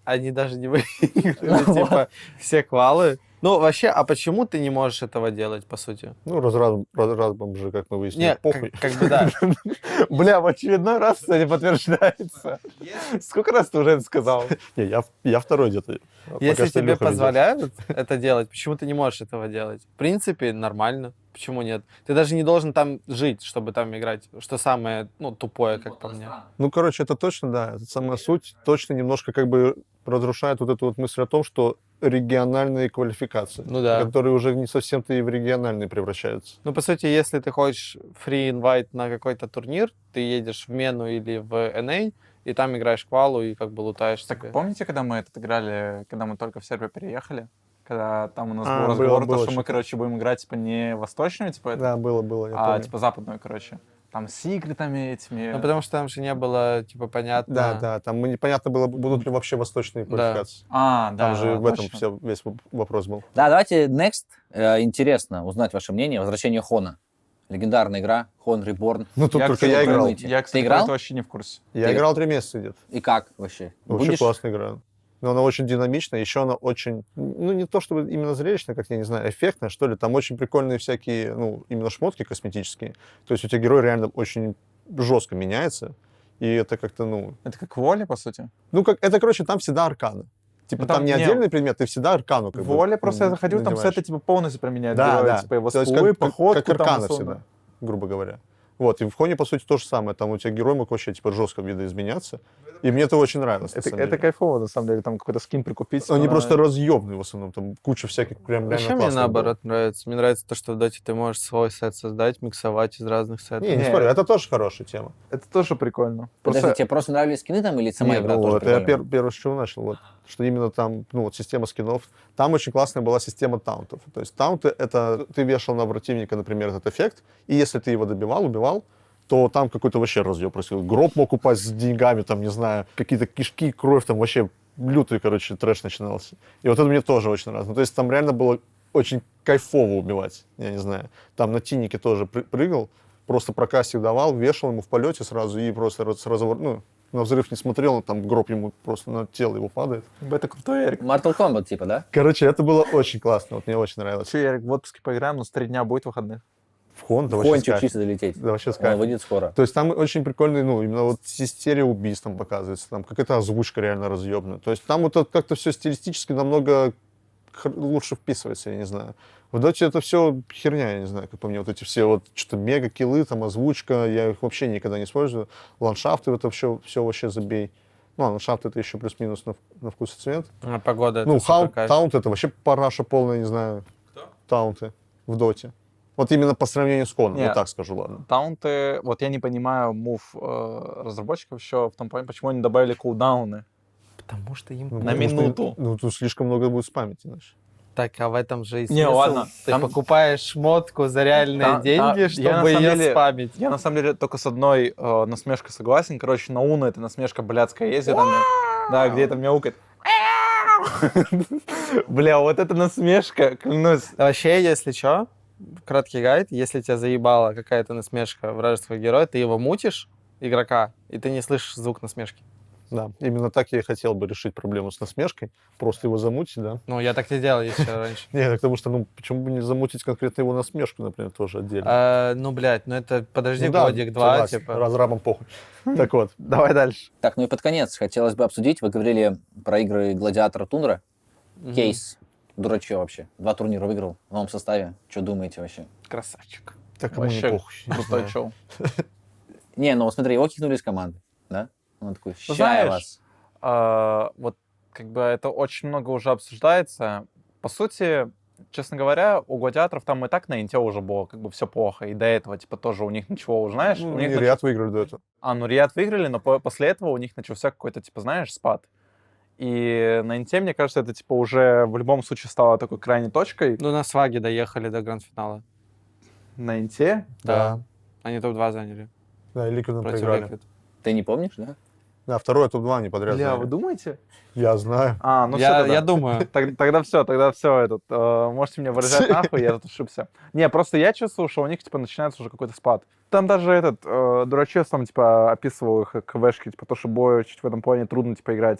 они даже не выиграли, типа, все квалы. Ну, вообще, а почему ты не можешь этого делать, по сути? Ну, разрабом же, как мы выяснили, Не, похуй. как бы да. Бля, в очередной раз, кстати, подтверждается. Сколько раз ты уже это сказал? Не, я второй где-то. Если Пока что тебе Илюха ведет. позволяют это делать, почему ты не можешь этого делать? В принципе, нормально. Почему нет? Ты даже не должен там жить, чтобы там играть. Что самое, ну, тупое, как по мне. Ну, короче, это точно, да, это самая суть. Точно немножко как бы разрушает вот эту вот мысль о том, что региональные квалификации, Ну да. которые уже не совсем-то и в региональные превращаются. Ну, по сути, если ты хочешь free invite на какой-то турнир, ты едешь в Мену или в NA, и там играешь квалу и как бы лутаешь себе. Так помните, когда мы играли, когда мы только в Сербию переехали? Когда там у нас А, был разговор, было то, что мы, что-то. короче, будем играть, типа, не восточную, типа, Да, было, я а, помню. типа, западную, короче. Там с секретами этими. Ну, потому что там же не было, типа, понятно. Да, там непонятно было, будут ли вообще восточные Да. квалификации. А, да, Там же да, в этом точно. весь вопрос был. Да, давайте next. Интересно узнать ваше мнение. Возвращение Хона. Легендарная игра. Хон Reborn. Ну, тут только кстати, я играл. думаете? Я, кстати, Ты играл? про это вообще не в курсе. Я Ты- играл 3 месяца где-то. И как вообще? Вообще Будешь? классная игра. Но она очень динамичная, еще она очень, ну, не то чтобы именно зрелищная, как я не знаю, эффектная, что ли. Там очень прикольные всякие, ну, именно шмотки косметические. То есть у тебя герой реально очень жестко меняется. И это как-то, ну... Это как воля, по сути. Ну, как, это, короче, там всегда аркана. Типа Ну, там там не не- отдельный предмет, ты всегда аркану как бы Воля просто я заходил, там надеваешь. сеты типа полностью применяют Да, героя, да. типа его То есть скулы, как походку там аркана условно. всегда, грубо говоря. Вот, и в Хоне, по сути, то же самое. Там у тебя герой мог вообще, типа, жестко видоизменяться. И мне это очень нравилось, на Это, самом это деле. кайфово, на самом деле, там какой-то скин прикупить. Они на- просто разъемные в основном. Там куча всяких прям Вообще реально мне классных наоборот нравится. Мне нравится то, что в доте ты можешь свой сет создать, миксовать из разных сетов. было. Не Не, спорю, это тоже хорошая тема. Это тоже прикольно. Подожди, Просто тебе просто нравились скины там или сама Не, игра ну, тоже это я прикольная? первое, с чего начал. Вот, что именно там, ну, вот система скинов. Там очень классная была система таунтов. То есть таунты — это ты вешал на противника, например, этот эффект, и если ты его добивал, убивал, то там какой-то вообще разъем происходил. Гроб мог упасть с деньгами, там, не знаю, какие-то кишки, кровь, там вообще лютый, короче, трэш начинался. И вот это мне тоже очень нравилось. Ну, то есть там реально было очень кайфово убивать, я не знаю. Там на тиннике тоже прыгал, просто прокастик давал, вешал ему в полете сразу и просто сразу, ну, на взрыв не смотрел, но там гроб ему просто на тело его падает. это крутой, Ярик. Mortal Kombat, типа, да? Короче, это было очень классно, вот мне очень нравилось. Че, Ярик, в отпуске поиграем, но с 3 дня будет выходных. В Хон, да вообще Кончик скайп. чисто долететь. Да вообще Он скайп. выйдет скоро. То есть там очень прикольный, ну, именно вот серия убийств там показывается, там какая-то озвучка реально разъемная. То есть там вот это как-то все стилистически намного лучше вписывается, я не знаю. В доте это все херня, я не знаю, как по мне. Вот эти все вот что-то мега-киллы, там озвучка, я их вообще никогда не использую. Ландшафты, это все вообще забей. Ну, а ландшафт это еще плюс-минус на вкус и цвет. А погода Ну, это супер кайф. таунт это вообще параша полная, не знаю. Кто? Таунты в доте. Вот именно по сравнению с Коном, я Нет. так скажу, ладно. Таунты, вот я не понимаю мув разработчиков еще в том плане, почему они добавили кулдауны. Потому что им... Ну, На потому что, минуту. ну, тут слишком много будет спамить, иначе. Так, а в этом же и Не, смысл. ладно, Ты там- покупаешь шмотку за реальные Та- деньги, я на чтобы самом ее деле- спамить. Я на самом деле только с одной насмешкой согласен. Короче, на Уна эта насмешка блядская есть, где там, да, где это мяукает. Бля, вот эта насмешка, клянусь. Вообще, если что, краткий гайд, если тебя заебала какая-то насмешка вражеского героя, ты его мутишь, игрока, и ты не слышишь звук насмешки. Да, именно так я и хотел бы решить проблему с насмешкой. Просто его замутить, да. Ну, я так не делал еще раньше. Не, потому что, ну, почему бы не замутить конкретно его насмешку, например, тоже отдельно. Ну, блядь, ну это, подожди, Ну да, годик-два, согласен, типа. разрабам похуй. Так вот, Давай дальше. Так, ну и под конец хотелось бы обсудить. Вы говорили про игры Гладиатора Тундра. Мгм. Кейс. Дурачье вообще. 2 турнира выиграл в новом составе. Что думаете вообще? Красавчик. так ему не Вообще похуй. не крутой знаю. чел. Не, ну вот смотри, его кикнули из команды, да? Он такой, ща я знаешь, вас. Вот как бы это очень много уже обсуждается. По сути, честно говоря, у гладиаторов там и так на инте уже было как бы все плохо. И до этого, типа, тоже у них ничего, уже, знаешь, Ну, у них и Риад выиграли до этого. ну Риад выиграли, но после этого у них начался какой-то, типа, знаешь, спад. И на инте, мне кажется, это, типа, уже в любом случае стало такой крайней точкой. Ну, на сваге доехали до гранд-финала. На инте? Да. Они топ-2 заняли Да, и Ликвидом против проиграли. Liquid. Ты не помнишь, да? Да, второе топ-2 они подряд Бля, заняли. вы думаете? Я знаю. Ну Я всё, думаю. Тогда все, можете меня выражать нахуй, я тут ошибся. Не, просто я чувствую, что у них, типа, начинается уже какой-то спад. Там даже этот дурачок там, типа, описывал их как вешки, типа, то, что бою чуть в этом плане трудно, типа, играть.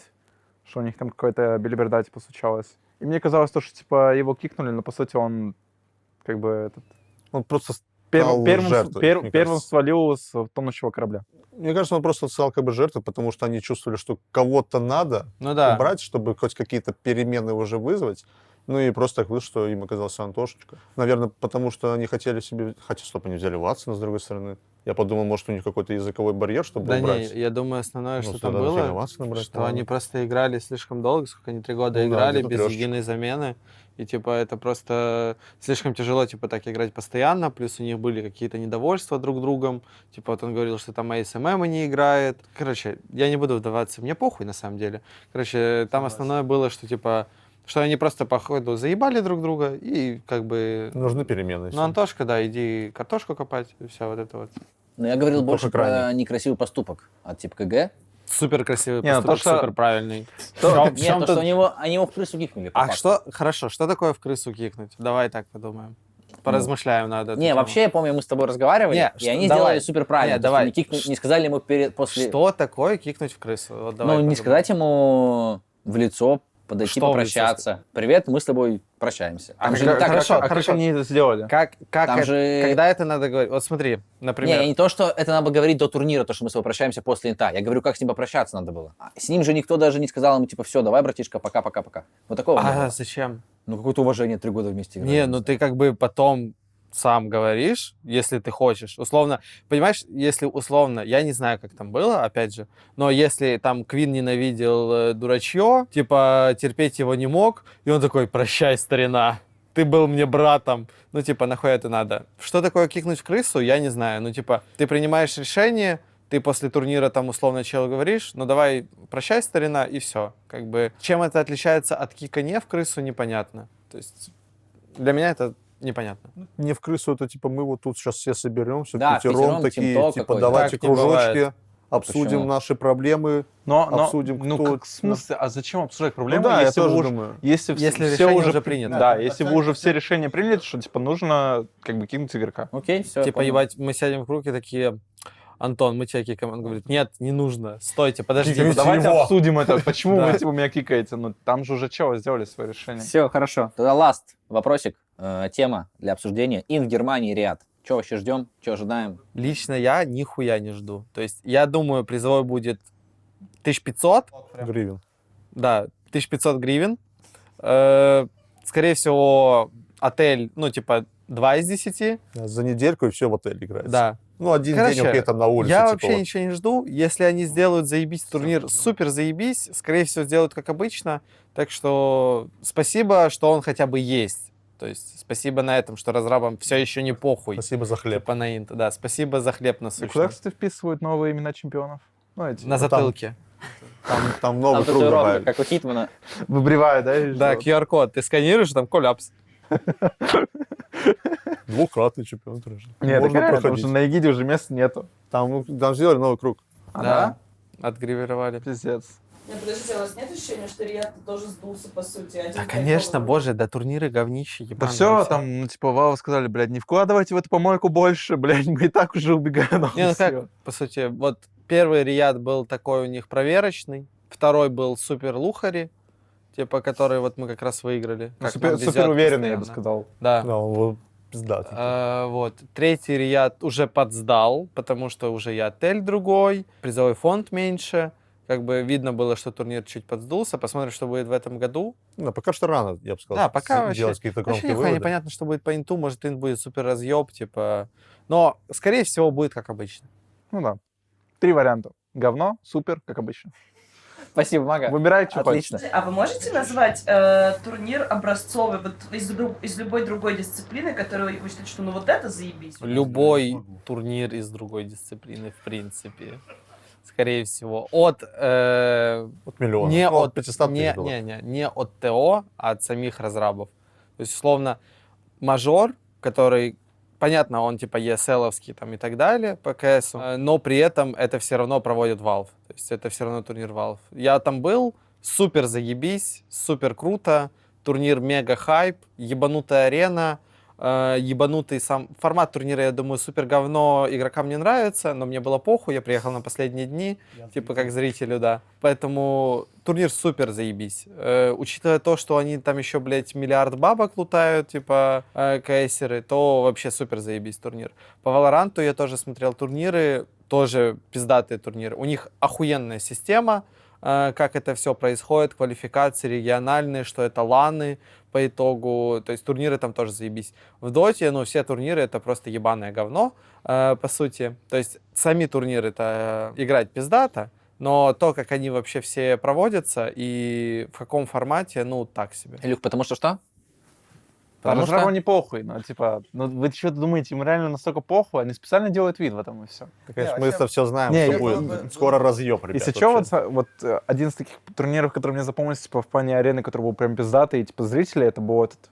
Что у них там какая-то белиберда, типа, случалась. И мне казалось, то, что, типа, его кикнули, но, по сути, он, как бы, этот... Он просто Первым, стал жертвой, мне первым кажется. свалил с тонущего корабля. Мне кажется, он просто стал как бы жертвой, потому что они чувствовали, что кого-то надо Ну да. убрать, чтобы хоть какие-то перемены уже вызвать. Ну и просто так вышло, что им оказался Антошечка. Наверное, потому что они хотели себе... Хотя, стоп, они взяли Ватсона, с другой стороны. Я подумал, может, у них какой-то языковой барьер, чтобы Да не, убрать. я думаю, основное, Ну, что там тогда нафига было, Ватсона брать, что ладно. они просто играли слишком долго, сколько они 3 года Ну да, играли, где-то без трешечка. единой замены. И, типа, это просто слишком тяжело, типа, так играть постоянно. Плюс у них были какие-то недовольства друг другом. Типа, вот он говорил, что там ASMM не играет. Короче, я не буду вдаваться, мне похуй, на самом деле. Короче, там основное было, что, типа, что они просто, по ходу, заебали друг друга и, как бы... Нужны перемены. и Ну, всё. Антошка, да, иди картошку копать, и все вот это вот. Но я говорил Ну, больше только про крайне. некрасивый поступок от тип КГ. Супер красивый Не, ну, поступок, то, что- супер правильный. Нет, то, что они его в крысу кикнули. по А факту. что, хорошо, что такое в крысу кикнуть? Давай так подумаем. Поразмышляем надо. Не, вообще, я помню, мы с тобой разговаривали, Не, и что- они давай. сделали супер правильно. Не, То есть давай. они не сказали ему после... Что такое кикнуть в крысу? Вот давай Ну, не подумаем. сказать ему в лицо подойти Что в лицо попрощаться. Привет, мы с тобой прощаемся. Там же не так, Хорошо, как- как они это сделали? Как Там это- же- когда это надо говорить? Вот смотри, например. Не то, что это надо говорить до турнира, то, что мы с тобой прощаемся после инта. Я говорю, как с ним попрощаться надо было. С ним же никто даже не сказал ему, типа, все, давай, братишка, пока-пока-пока. Вот такого не было. Зачем? Ну, какое-то уважение 3 года вместе играли. Не, ну ты как бы потом сам говоришь, если ты хочешь. Условно, понимаешь, если условно, я не знаю, как там было, опять же, но если там Квин ненавидел дурачье, типа терпеть его не мог, и он такой: прощай, старина, ты был мне братом. Ну, типа, нахуй это надо? Что такое кикнуть в крысу, я не знаю. Ну, типа, ты принимаешь решение, ты после турнира там условно челу говоришь: ну давай, прощай, старина, и все. Как бы, чем это отличается от кика не в крысу, непонятно. То есть для меня это непонятно. Не в крысу, это типа мы вот тут сейчас все соберемся, Да, пятером впятером, такие, тимток типа какой-то. давайте Так не бывает. кружочки, обсудим Почему? наши проблемы. Но, Обсудим, ну, кто- как, в смысле, а зачем обсуждать Ну проблемы, да, я если, тоже вы уже, думаю. если, Если все решение уже уже принято. Да, если вы уже все решения приняли, что типа нужно как бы кинуть игрока. Окей, все. Типа, ебать, мы сядем в круг и такие: Антон, мы тебя кикаем. Он говорит: нет, не нужно, стойте, подождите. Кикните Давайте его. обсудим это. Почему Да. вы типа меня кикаете? Ну, там же уже чего сделали свое решение. Все, хорошо. Тогда last вопросик, тема для обсуждения. Ин в Германии, Риад. Че вообще ждем? Че ожидаем? Лично я нихуя не жду. То есть я думаю, призовой будет 1500, Гривен. да, 1500 гривен. Скорее всего, отель, ну, типа, 2 из 10. За недельку и все в отель играется. Да. Ну, один Короче, день, окей, там на улице. Я типа вообще вот. ничего не жду. Если они сделают заебись турнир, супер заебись. Скорее всего, сделают как обычно. Так что спасибо, что он хотя бы есть. То есть спасибо на этом, что разрабам все еще не похуй. Спасибо за хлеб. Типа на инт. Да, спасибо за хлеб И насущный. куда, кстати, вписывают новые имена чемпионов? Ну, эти. На затылке. Там новый Там круг татуировка, добавили. как у Хитмана. Выбривают, да? или Да, что? QR-код. Ты сканируешь, там коллапс. Двукратный чемпион тоже. Нет, так Можно реально, потому проходить. что на Эгиде уже места нету. Там сделали новый круг. Да. Отгривировали. Пиздец. Не, подождите, у вас нет ощущения, что Риад тоже сдулся, по сути? Один Да, блядь, конечно, новый боже, да турниры говнище, Да ебаные. все, вообще. там, ну, типа, Вау сказали, блядь, не вкладывайте в эту помойку больше, блядь, мы и так уже убегаем. Не, ну Всё. как, по сути, вот первый Риад был такой у них проверочный, второй был супер лухари, типа, который вот мы как раз выиграли. Ну, как супер, нам везет супер уверенный, я бы постоянно. сказал. Да. Да, он был пиздатый. Вот. Третий Риад уже подсдал, потому что уже и отель другой, призовой фонд меньше. Как бы видно было, что турнир чуть подсдулся. Посмотрим, что будет в этом году. Ну, пока что рано, я бы сказал. Да, пока вообще- делать какие-то Вообще громкие нихуя выводы. непонятно, что будет по инту. Может, инт будет супер разъеб, типа. Но, скорее всего, будет как обычно. Ну да. 3 варианта. Говно, супер, как обычно. Спасибо, Мага. Выбирай, что хочешь. Отлично. А вы можете назвать турнир образцовый вот из любой другой дисциплины, который вы считаете, что ну вот это заебись? Любой турнир из другой дисциплины, в принципе. Скорее всего. От От миллиона. не Ну, от 500 не, тысяч было. не от ТО, а от самих разрабов. То есть, условно, мажор, который, понятно, он типа ESL-овский там и так далее по КСу, но при этом это все равно проводит Valve. То есть это все равно турнир Valve. Я там был, супер заебись, супер круто, турнир мега хайп, ебанутая арена, ебанутый сам формат турнира, я думаю, супер говно, игрокам не нравится, но мне было похуй, я приехал на последние дни, типа как зрителю, да. Поэтому турнир супер заебись. Учитывая то, что они там еще, блядь, миллиард бабок лутают, типа КСеры, то вообще супер заебись турнир. По Валоранту я тоже смотрел турниры, тоже пиздатые турниры. У них охуенная система, как это все происходит, квалификации региональные, что это ланы по итогу, то есть турниры там тоже заебись. В доте, ну, все турниры это просто ебаное говно, по сути. То есть сами турниры это играть пиздато, но то, как они вообще все проводятся и в каком формате, ну, так себе. Илюх, потому что что? Потому Потому что что... не похуй, ну, типа, ну, вы что-то думаете, им реально настолько похуй, они специально делают вид в этом и все. Конечно, мы это все знаем, Не, что я- будет. Скоро разъеб, ребят. Если что, вообще. вот один из таких турниров, который мне запомнился, типа, в плане арены, который был прям пиздатый, и, типа, зрители, это был этот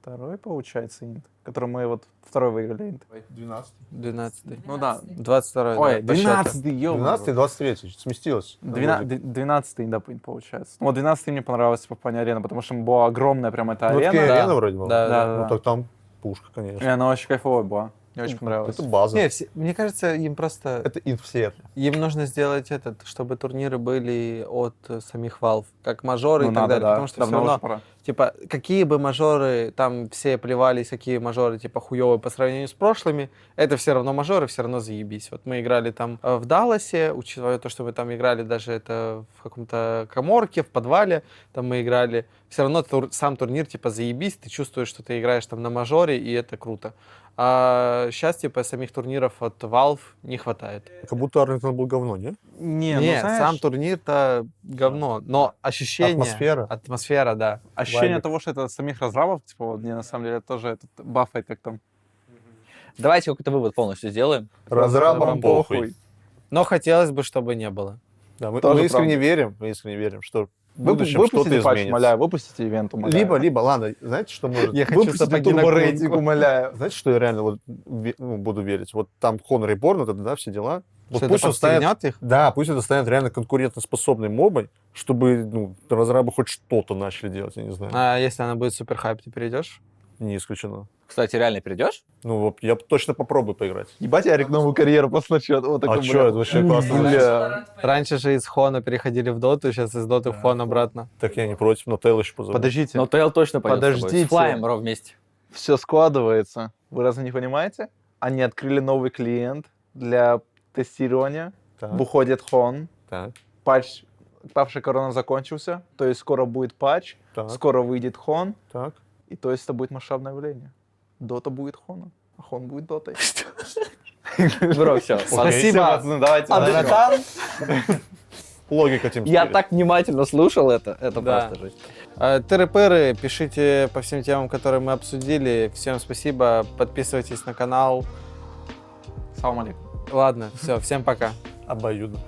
22-й, получается, инт, который мы вот второй выиграли инт. 12-й. Ну да. 22-й. Ой, да, по счету. 12-й, ёбаный. 12-й, 23-й, сместилось. 12-й, да, получается. Ну, вот 12-й мне понравился, типа, в плане арены, потому что была огромная прям эта Ну, арена. такая да. арена вроде была. Да, Да, Ну, да. так там пушка, И конечно. она очень кайфовая была. Мне очень понравилось. Это база. Не, мне кажется, им просто... Это in в Сиэтле. Им нужно сделать чтобы турниры были от самих Valve, как мажоры Ну, и так надо, далее. да. Потому что Давно все равно, уже пора. типа, какие бы мажоры, там все плевались, какие мажоры, типа, хуёвые по сравнению с прошлыми, это все равно мажоры, все равно заебись. Вот мы играли там в Далласе, учитывая то, что мы там играли даже это в каком-то каморке, в подвале, там мы играли, все равно сам турнир, типа, заебись, ты чувствуешь, что ты играешь там на мажоре, и это круто. А сейчас, типа, самих турниров от Valve не хватает. Как будто Арлингтон был говно, не? Не, Нет, знаешь, сам турнир-то говно, но ощущение... Атмосфера. Атмосфера, да. ощущение вайбик. того, что это от самих разрабов, типа, вот мне на самом деле тоже этот бафает как там. Давайте какой-то вывод полностью сделаем. Разрабам похуй. Но хотелось бы, чтобы не было. Да, мы Тоже искренне верим, что в будущем что-то Выпустите патч, изменится. умоляю, выпустите ивент, умоляю. Либо, ладно, знаете, что может... Я хочу Выпустите сапоги на турборейтинг, куртку. умоляю. Знаете, что я реально вот, буду верить? Вот там Honor Reborn, вот это, да, все дела. Вот Что пусть это он станет... подстегнет их? Да, пусть это станет реально конкурентоспособной мобой, чтобы разрабы хоть что-то начали делать, я не знаю. А если она будет супер хайп, ты перейдешь? Не исключено. Кстати, реально перейдешь? Ну, вот я точно попробую поиграть. Ебать, Ярик новую карьеру после начнет. Вот А такой, что, бля. это вообще классно. Бля. Раньше же из Хона переходили в Доту, сейчас из Доты в Хон обратно. Так я не против, но Тейл еще позову. Подождите, Но Тейл точно пойдет с тобой. Подождите. С Флаем, Ро, вместе. все складывается. Вы разве не понимаете? Они открыли новый клиент для тестирования. Так, Выходит хон. так, Патч Павший корона закончился. То есть скоро будет патч. так, Скоро выйдет хон. так. И то есть это будет масштабное явление. Дота будет хоном. А хон будет дотой. Бро, все. Спасибо. Давайте. Адетан, Логика Team я Spirit. так внимательно слушал это. Это Да. просто жесть. Тыры-пыры, пишите по всем темам, которые мы обсудили. Всем спасибо, подписывайтесь на канал. Салам алейкум. Ладно, все, всем пока. Обоюдно.